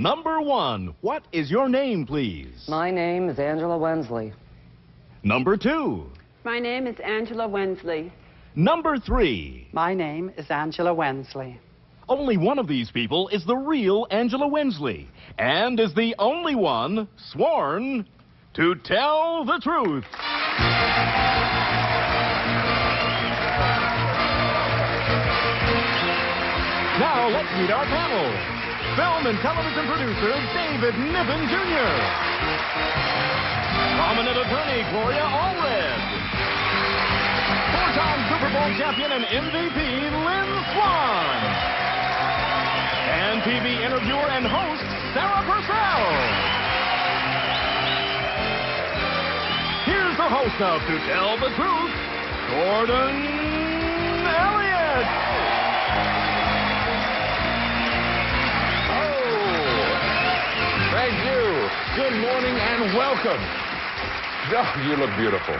Number 1, what is your name, please? My name is Angelansley. Number 2. My name is Angela Wensley. Number 3. My name is Angelansley. Only one of these people is the real Angela Wensley, and is the only one sworn to tell the truth. Now let's meet our panel. Film and television producer David Niven Jr. Prominent attorney Gloria Allred. Four-time Super Bowl champion and MVP Lynn Swan. And TV interviewer and host Sarah Purcell. Here's the host of To Tell the Truth, Gordon Elliott. Thank you. Good morning and welcome. Oh, you look beautiful.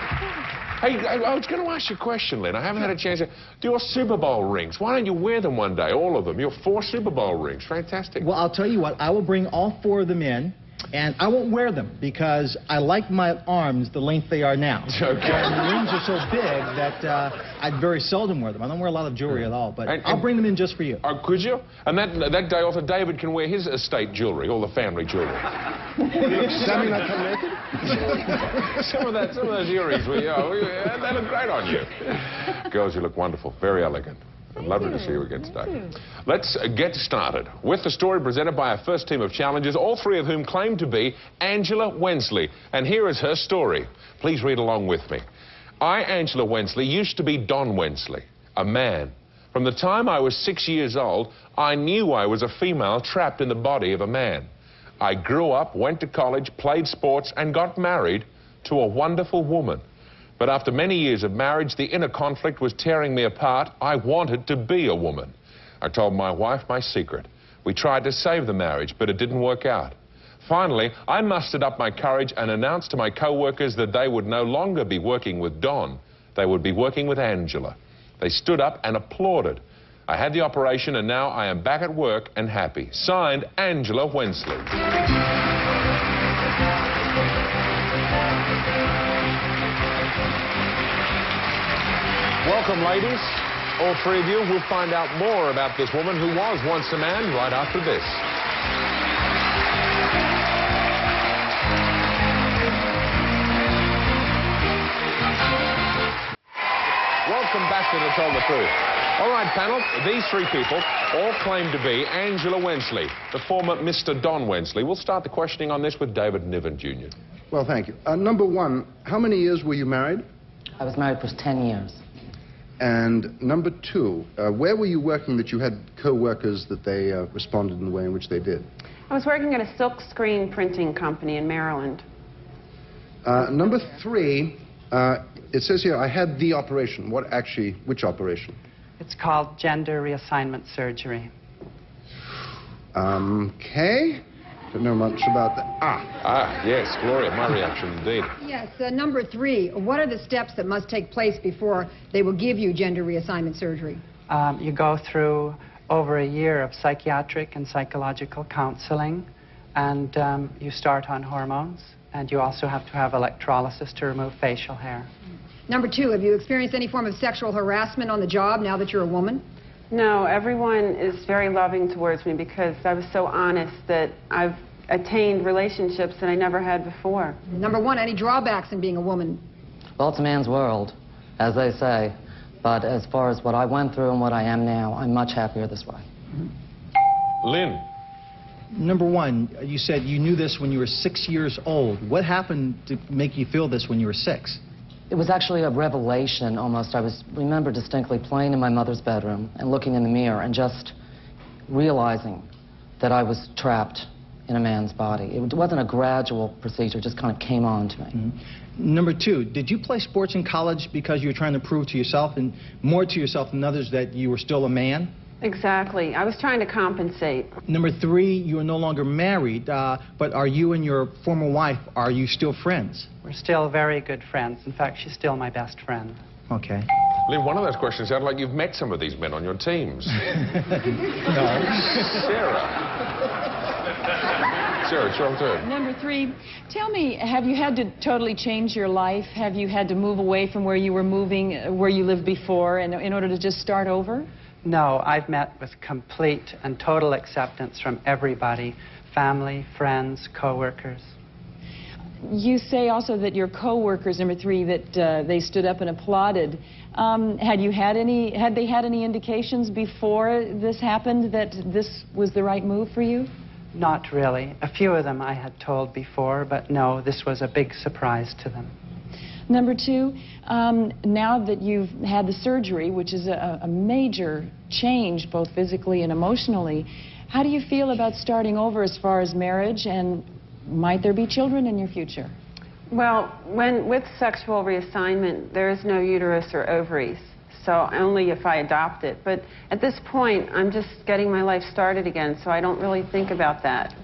Hey, I was going to ask you a question, Lynn. I haven't had a chance to... Your Super Bowl rings. Why don't you wear them one day, all of them? Your 4 Super Bowl rings. Fantastic. Well, I'll tell you what. I will bring all 4 of them in, and I won't wear them because I like my arms the length they are now. Okay. And the rings are so big that I very seldom wear them. I don't wear a lot of jewelry at all, but I'll bring them in just for you. Oh, could you? And that day also, David can wear his estate jewelry, all the family jewelry. Does that mean I come naked? some of those earrings, they look great on you. Girls, you look wonderful. Very elegant. Lovely to see you again today. Let's get started with the story presented by our first team of challengers, all 3 of whom claim to be Angela Wensley. And here is her story. Please read along with me. I, Angela Wensley, used to be Don Wensley, a man. From the time I was 6 years old, I knew I was a female trapped in the body of a man. I grew up, went to college, played sports, and got married to a wonderful woman. But after many years of marriage, the inner conflict was tearing me apart. I wanted to be a woman. I told my wife my secret. We tried to save the marriage, but it didn't work out. Finally, I mustered up my courage and announced to my co-workers that they would no longer be working with Don. They would be working with Angela. They stood up and applauded. I had the operation, and now I am back at work and happy. Signed, Angela Wensley. Welcome, ladies. All 3 of you will find out more about this woman who was once a man right after this. Welcome back to Tell the Truth. All right, panel, these 3 people all claim to be Angela Wensley, the former Mr. Don Wensley. We'll start the questioning on this with David Niven Jr. Well, thank you. Number 1, how many years were you married? I was married for 10 years. And number 2, where were you working that you had co-workers that they responded in the way in which they did? I was working at a silk screen printing company in Maryland. Number 3, it says here, I had the operation. Which operation? It's called gender reassignment surgery. Okay. Don't know much about that. Yes, Gloria, my reaction indeed. Yes, number 3, what are the steps that must take place before they will give you gender reassignment surgery? You go through over a year of psychiatric and psychological counseling, and you start on hormones, and you also have to have electrolysis to remove facial hair. Number 2, have you experienced any form of sexual harassment on the job now that you're a woman? No, everyone is very loving towards me because I was so honest that I've attained relationships that I never had before. Number 1, any drawbacks in being a woman? Well, it's a man's world, as they say. But as far as what I went through and what I am now, I'm much happier this way. Lynn. Number 1, you said you knew this when you were 6 years old. What happened to make you feel this when you were 6? It was actually a revelation, almost. I remember distinctly playing in my mother's bedroom and looking in the mirror and just realizing that I was trapped in a man's body. It wasn't a gradual procedure, it just kind of came on to me. Mm-hmm. Number 2, did you play sports in college because you were trying to prove to yourself and more to yourself than others that you were still a man? Exactly. I was trying to compensate. Number 3, you are no longer married, but are you and your former wife, are you still friends? We're still very good friends. In fact, she's still my best friend. Okay. Lynn, one of those questions sounded like you've met some of these men on your teams. No. Sarah. Sarah, it's your turn. Number 3, tell me, have you had to totally change your life? Have you had to move away from where you were moving, where you lived before, in order to just start over? No, I've met with complete and total acceptance from everybody, family, friends, co-workers. You say also that your co-workers, number 3, that they stood up and applauded. Had they had any indications before this happened that this was the right move for you? Not really. A few of them I had told before, but no, this was a big surprise to them. Number 2, now that you've had the surgery, which is a major change both physically and emotionally, how do you feel about starting over as far as marriage, and might there be children in your future? Well, with sexual reassignment, there is no uterus or ovaries, so only if I adopt it. But at this point, I'm just getting my life started again, so I don't really think about that.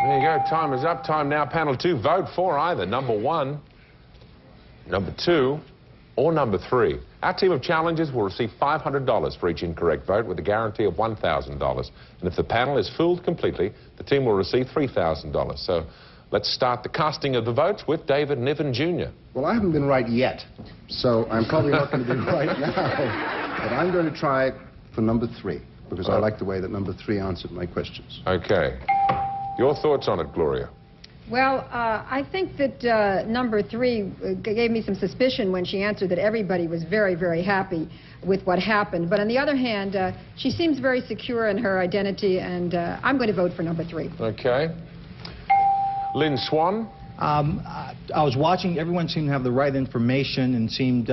There you go. Time is up. Time now, panel 2. Vote for either number 1, number 2, or number 3. Our team of challengers will receive $500 for each incorrect vote with a guarantee of $1,000. And if the panel is fooled completely, the team will receive $3,000. So let's start the casting of the votes with David Niven Jr. Well, I haven't been right yet, so I'm probably not going to be right now. But I'm going to try for number 3, because I like the way that number 3 answered my questions. Okay. Your thoughts on it, Gloria? Well, I think that number 3 gave me some suspicion when she answered that everybody was very, very happy with what happened. But on the other hand, she seems very secure in her identity, and I'm going to vote for number 3. Okay. Lynn Swan? I was watching. Everyone seemed to have the right information and seemed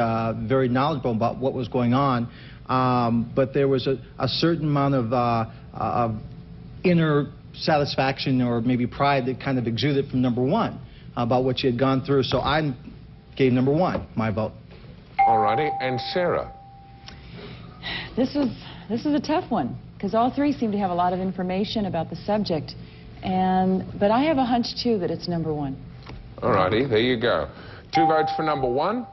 very knowledgeable about what was going on. But there was a certain amount of inner satisfaction or maybe pride that kind of exuded from number 1 about what she had gone through. So I gave number 1 my vote. All righty. And Sarah? This is a tough one, because all 3 seem to have a lot of information about the subject. But I have a hunch, too, that it's number 1. All righty. There you go. 2 votes for number 1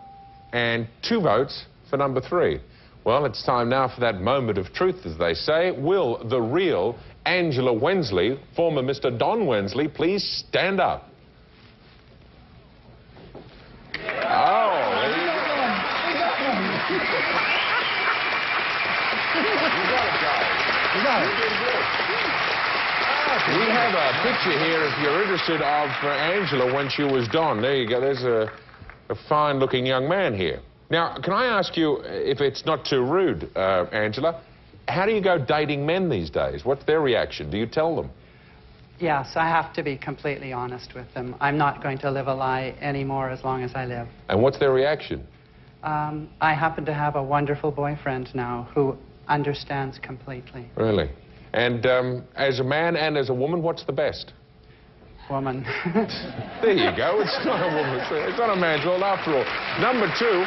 and 2 votes for number 3. Well, it's time now for that moment of truth, as they say. Will the real Angela Wensley, former Mr. Don Wensley, please stand up? Oh, there you go. You got it, guys. You got it. We have a picture here, if you're interested, of Angela when she was Don. There you go. There's a fine-looking young man here. Now, can I ask you, if it's not too rude, Angela, how do you go dating men these days? What's their reaction? Do you tell them? Yes, I have to be completely honest with them. I'm not going to live a lie anymore as long as I live. And what's their reaction? I happen to have a wonderful boyfriend now who understands completely. Really? And as a man and as a woman, what's the best? Woman. There you go. It's not a woman's. It's not a man's world after all. Number 2,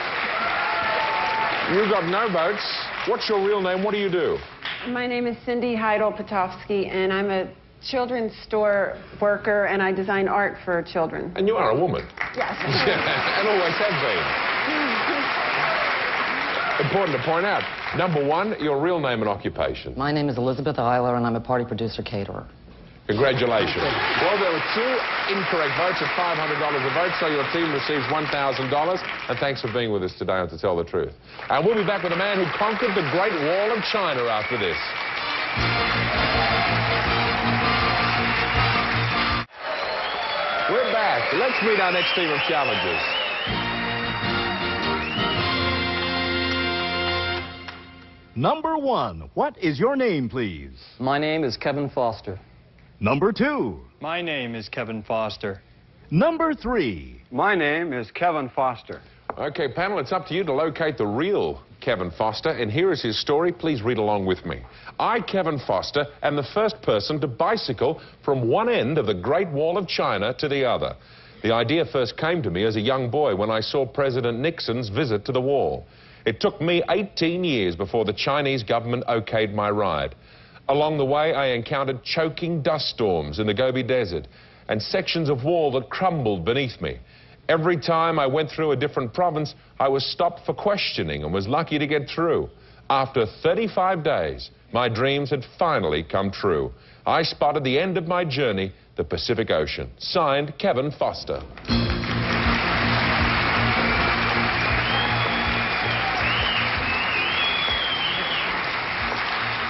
you got no votes. What's your real name? What do you do? My name is Cindy Heidel-Potofsky, and I'm a children's store worker, and I design art for children. And you are a woman. Yes. And always have been. Important to point out. Number 1, your real name and occupation. My name is Elizabeth Eiler, and I'm a party producer caterer. Congratulations. Well, there were 2 incorrect votes at $500 a vote, so your team receives $1,000. And thanks for being with us today on To Tell the Truth. And we'll be back with a man who conquered the Great Wall of China after this. We're back. Let's meet our next team of challengers. Number 1, what is your name, please? My name is Kevin Foster. Number 2. My name is Kevin Foster. Number 3. My name is Kevin Foster. Okay, panel, it's up to you to locate the real Kevin Foster, and here is his story. Please read along with me. I, Kevin Foster, am the first person to bicycle from one end of the Great Wall of China to the other. The idea first came to me as a young boy when I saw President Nixon's visit to the wall. It took me 18 years before the Chinese government okayed my ride. Along the way, I encountered choking dust storms in the Gobi Desert and sections of wall that crumbled beneath me. Every time I went through a different province, I was stopped for questioning and was lucky to get through. After 35 days, my dreams had finally come true. I spotted the end of my journey, the Pacific Ocean. Signed, Kevin Foster.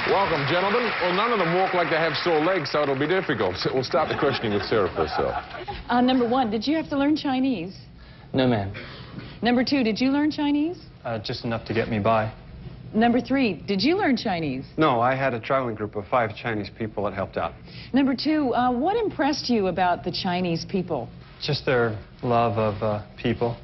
Welcome, gentlemen. Well, none of them walk like they have sore legs, so it'll be difficult. We'll start the questioning with Sarah for herself. Number 1, did you have to learn Chinese? No, ma'am. Number 2, did you learn Chinese? Just enough to get me by. Number 3, did you learn Chinese? No, I had a traveling group of 5 Chinese people that helped out. Number 2, what impressed you about the Chinese people? Just their love of people.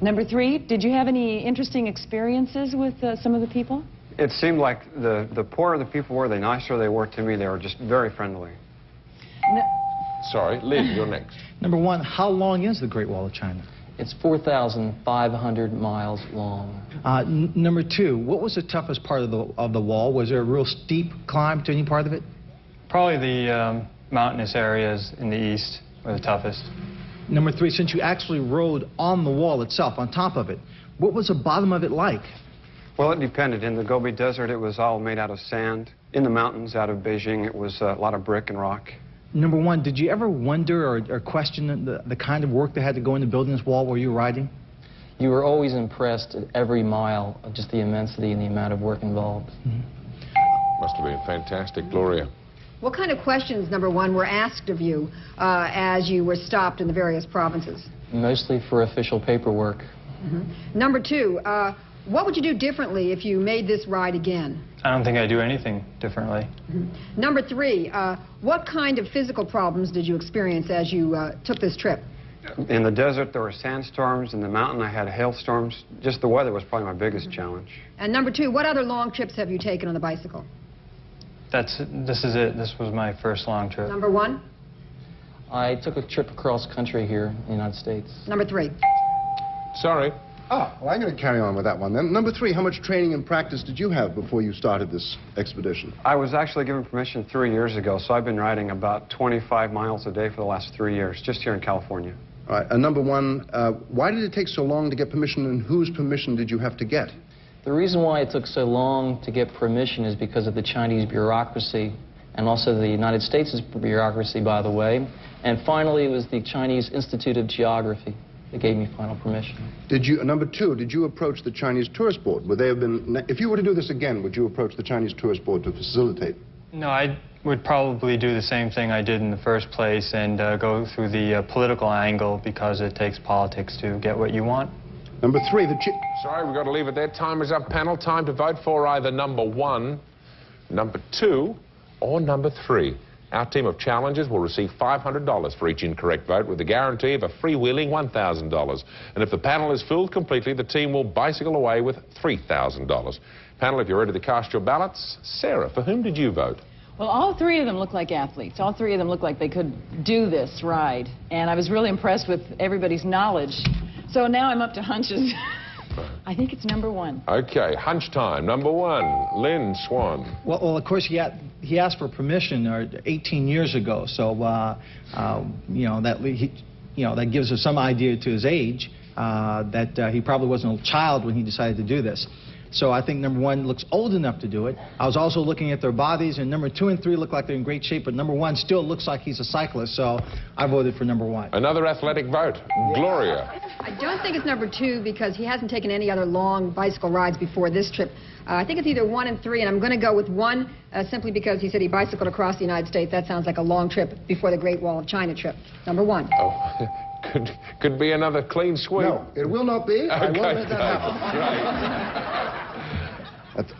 Number 3, did you have any interesting experiences with some of the people? It seemed like the poorer the people were, the nicer they were to me. They were just very friendly. Sorry, Lynn, you're next. Number 1, how long is the Great Wall of China? It's 4,500 miles long. Number 2, what was the toughest part of the wall? Was there a real steep climb to any part of it? Probably the mountainous areas in the east were the toughest. Number 3, since you actually rode on the wall itself, on top of it, what was the bottom of it like? Well, it depended. In the Gobi Desert, it was all made out of sand. In the mountains out of Beijing, it was a lot of brick and rock. Number 1, did you ever wonder or question the kind of work that had to go into building this wall while you were riding? You were always impressed at every mile of just the immensity and the amount of work involved. Must have been fantastic, Gloria. What kind of questions, number 1, were asked of you as you were stopped in the various provinces? Mostly for official paperwork. Number 2, what would you do differently if you made this ride again? I don't think I'd do anything differently. Number 3, what kind of physical problems did you experience as you took this trip? In the desert, there were sandstorms. In the mountain, I had hailstorms. Just the weather was probably my biggest challenge. And number 2, what other long trips have you taken on the bicycle? This is it. This was my first long trip. Number 1? I took a trip across country here in the United States. Number 3? Sorry. Ah, well, I'm going to carry on with that one then. Number 3, how much training and practice did you have before you started this expedition? I was actually given permission 3 years ago, so I've been riding about 25 miles a day for the last 3 years, just here in California. All right, and number 1, why did it take so long to get permission, and whose permission did you have to get? The reason why it took so long to get permission is because of the Chinese bureaucracy and also the United States' bureaucracy, by the way. And finally, it was the Chinese Institute of Geography that gave me final permission. Did you, number 2, did you approach the Chinese Tourist Board? Would they have been, if you were to do this again, would you approach the Chinese Tourist Board to facilitate? No, I would probably do the same thing I did in the first place and go through the political angle, because it takes politics to get what you want. Number 3, Sorry, we've got to leave it there. Time is up, panel. Time to vote for either number 1, number 2, or number 3. Our team of challengers will receive $500 for each incorrect vote, with the guarantee of a freewheeling $1,000. And if the panel is filled completely, the team will bicycle away with $3,000. Panel, if you're ready to cast your ballots, Sarah, for whom did you vote? Well, all 3 of them look like athletes. All 3 of them look like they could do this ride. And I was really impressed with everybody's knowledge. So now I'm up to hunches. I think it's number 1. Okay, hunch time. Number 1, Lynn Swan. Well, of course, he asked for permission 18 years ago, so that gives us some idea to his age that he probably wasn't a child when he decided to do this. So I think number 1 looks old enough to do it. I was also looking at their bodies, and number 2 and 3 look like they're in great shape, but number 1 still looks like he's a cyclist, so I voted for number 1. Another athletic vote. Gloria. I don't think it's number 2 because he hasn't taken any other long bicycle rides before this trip. I think it's either 1 and 3, and I'm going to go with 1 simply because he said he bicycled across the United States. That sounds like a long trip before the Great Wall of China trip. Number 1. Oh, could be another clean sweep. No, it will not be. I won't let that happen. Right.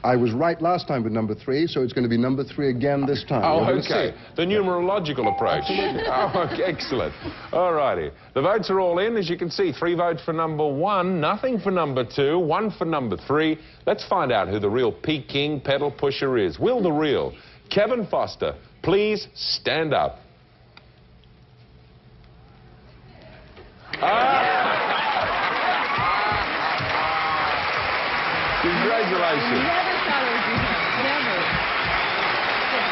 I was right last time with number 3, so it's going to be number 3 again this time. Oh, okay. The numerological approach. Oh, okay, excellent. All righty. The votes are all in. As you can see, 3 votes for number 1, nothing for number 2, 1 for number 3. Let's find out who the real Peking pedal pusher is. Will the real Kevin Foster please stand up? Congratulations. Never thought it would be never.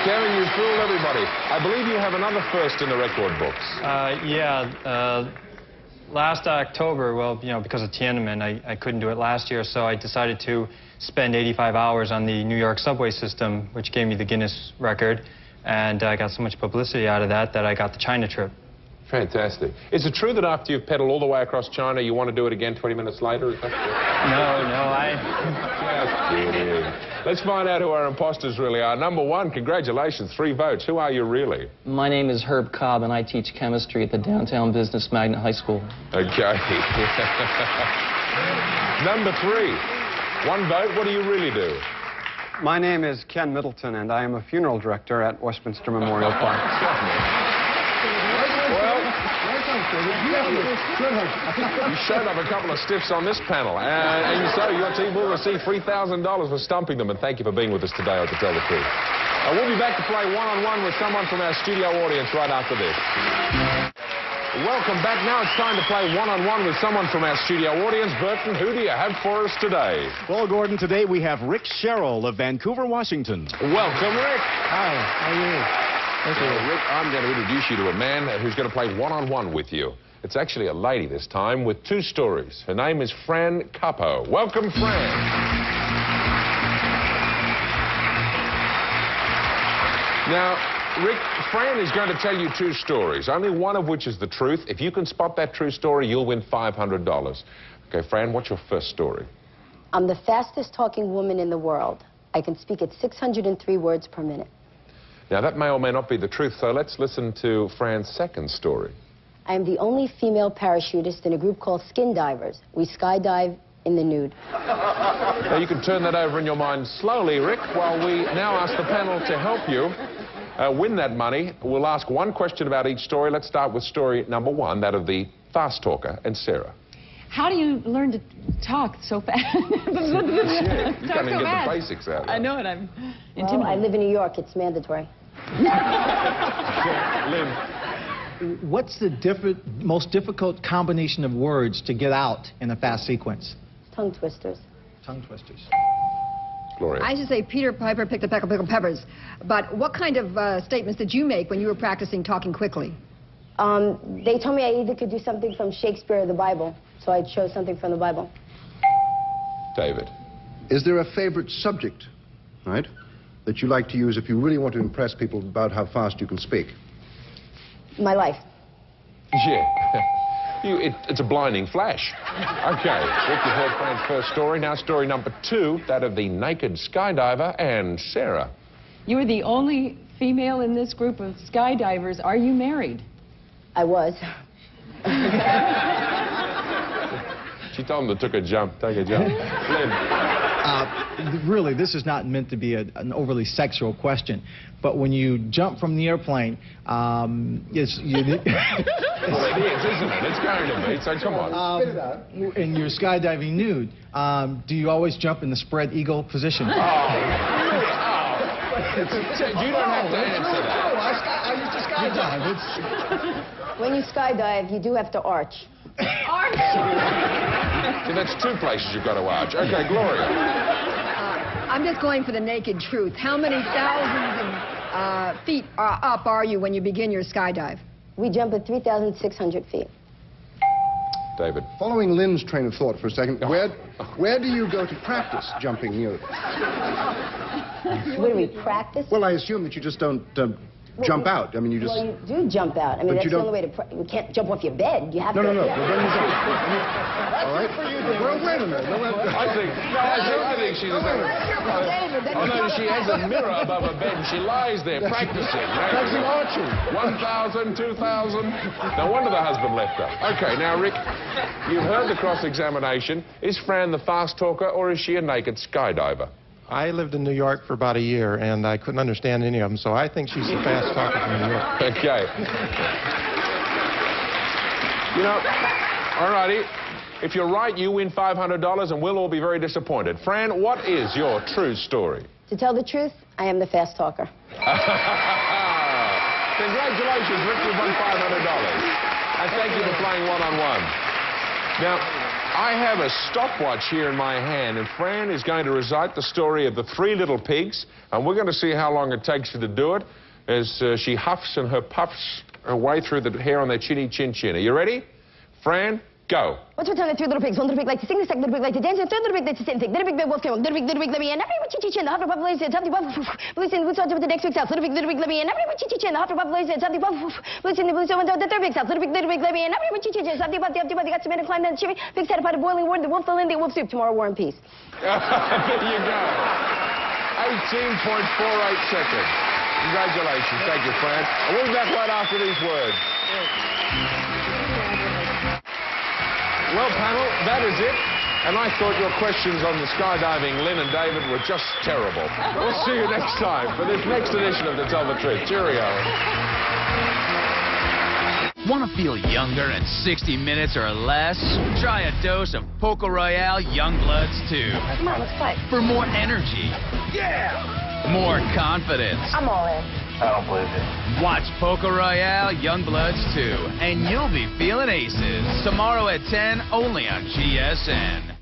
Kevin, you fooled everybody. I believe you have another first in the record books. Last October, well, you know, because of Tiananmen, I couldn't do it last year, so I decided to spend 85 hours on the New York subway system, which gave me the Guinness record, and I got so much publicity out of that that I got the China trip. Fantastic. Is it true that after you've pedaled all the way across China, you want to do it again 20 minutes later? Is that No, Just kidding. Let's find out who our imposters really are. Number one, congratulations, 3 votes. Who are you really? My name is Herb Cobb, and I teach chemistry at the Downtown Business Magnet High School. Okay. Number 3, 1 vote. What do you really do? My name is Ken Middleton, and I am a funeral director at Westminster Memorial Park. You showed up a couple of stiffs on this panel, and so your team will receive $3,000 for stumping them, and thank you for being with us today on To Tell the Truth. We'll be back to play one-on-one with someone from our studio audience right after this. Welcome back. Now it's time to play one-on-one with someone from our studio audience. Burton, who do you have for us today? Well, Gordon, today we have Rick Sherrill of Vancouver, Washington. Welcome, Rick. Hi, how are you? Rick, I'm going to introduce you to a man who's going to play one-on-one with you. It's actually a lady this time with 2 stories. Her name is Fran Capo. Welcome, Fran. Now, Rick, Fran is going to tell you 2 stories, only one of which is the truth. If you can spot that true story, you'll win $500. Okay, Fran, what's your first story? I'm the fastest talking woman in the world. I can speak at 603 words per minute. Now, that may or may not be the truth, so let's listen to Fran's second story. I am the only female parachutist in a group called Skin Divers. We skydive in the nude. Now, you can turn that over in your mind slowly, Rick, while we now ask the panel to help you win that money. We'll ask 1 question about each story. Let's start with story number 1, that of the fast talker, and Sarah. How do you learn to talk so fast? You can't even get the basics out of it. I know it. I'm intimidated. Well, I live in New York. It's mandatory. Lynn. What's the most difficult combination of words to get out in a fast sequence? Tongue twisters. Tongue twisters. Gloria. I should say Peter Piper picked a peck of pickled peppers. But what kind of statements did you make when you were practicing talking quickly? They told me I either could do something from Shakespeare or the Bible, so I chose something from the Bible. David. Is there a favorite subject, right, that you like to use if you really want to impress people about how fast you can speak? My life. Yeah. It's a blinding flash. Okay, Rick, you've heard Fran's first story. Now story number 2, that of the naked skydiver, and Sarah. You are the only female in this group of skydivers. Are you married? I was. She told him to take a jump. Lynn. Really, this is not meant to be an overly sexual question, but when you jump from the airplane, Well, it is, isn't it? It's going to be, so come on. and you're skydiving nude, do you always jump in the spread eagle position? Oh, really? You don't have to answer that. I used to skydive. When you skydive, you do have to arch. Arch? See, that's 2 places you've got to arch. Okay, Gloria. I'm just going for the naked truth. How many thousands of feet up are you when you begin your skydive? We jump at 3,600 feet. David. Following Lynn's train of thought for a second, where do you go to practice jumping nude? Where do we practice? Well, I assume that you just don't jump out. I mean, you just... Well, you do jump out. I mean, that's the only way to... You can't jump off your bed. You have to... No. All right? Well, wait a minute. I think she's... Oh, no, she has a mirror above her bed and she lies there practicing. That's the archery. 1,000, 2,000. No wonder the husband left her. Okay, now, Rick, you've heard the cross-examination. Is Fran the fast talker or is she a naked skydiver? I lived in New York for about a year, and I couldn't understand any of them, so I think she's the fast talker from New York. Okay. You know, all righty. If you're right, you win $500, and we'll all be very disappointed. Fran, what is your true story? To tell the truth, I am the fast talker. Congratulations, Rick, you've won $500. And thank you for playing one-on-one. Now, I have a stopwatch here in my hand, and Fran is going to recite the story of the 3 little pigs, and we're going to see how long it takes her to do it as she huffs and her puffs her way through the hair on their chinny chin chin. Are you ready? Fran, Go. Once upon a time, 3 little pigs. One little pig liked to sing, the second little pig liked to dance, and the third little pig liked to sit and think. Little pig wolf came along. Little pig let me in. Everyone chee-chee-chin. The Hufflepuff lays in. Something buff. Listen, what's on to the next big's house? Little pig let me in. Everyone chee-chee-chin. The Hufflepuff lays in. Something buff. Listen, what's on to the third big's house? Little pig let me in. Everyone chee-chee-chin. Something buff. They got some men and climbed down the chimney. Pigs had a pot of boiling water. The wolf fell in. The wolf soup. Tomorrow, war and peace. There you go. 18.48 seconds. Congratulations. Thank you, Fran. And we'll be back right after these words. Well, panel, that is it. And I thought your questions on the skydiving, Lynn and David, were just terrible. We'll see you next time for this next edition of To Tell the Truth. Cheerio. Want to feel younger in 60 minutes or less? Try a dose of Polka Royale Youngbloods 2. Come on, let's play. For more energy. Yeah! More confidence. I'm all in. I don't believe it. Watch Polka Royale Youngbloods 2, and you'll be feeling aces. Tomorrow at 10, only on GSN.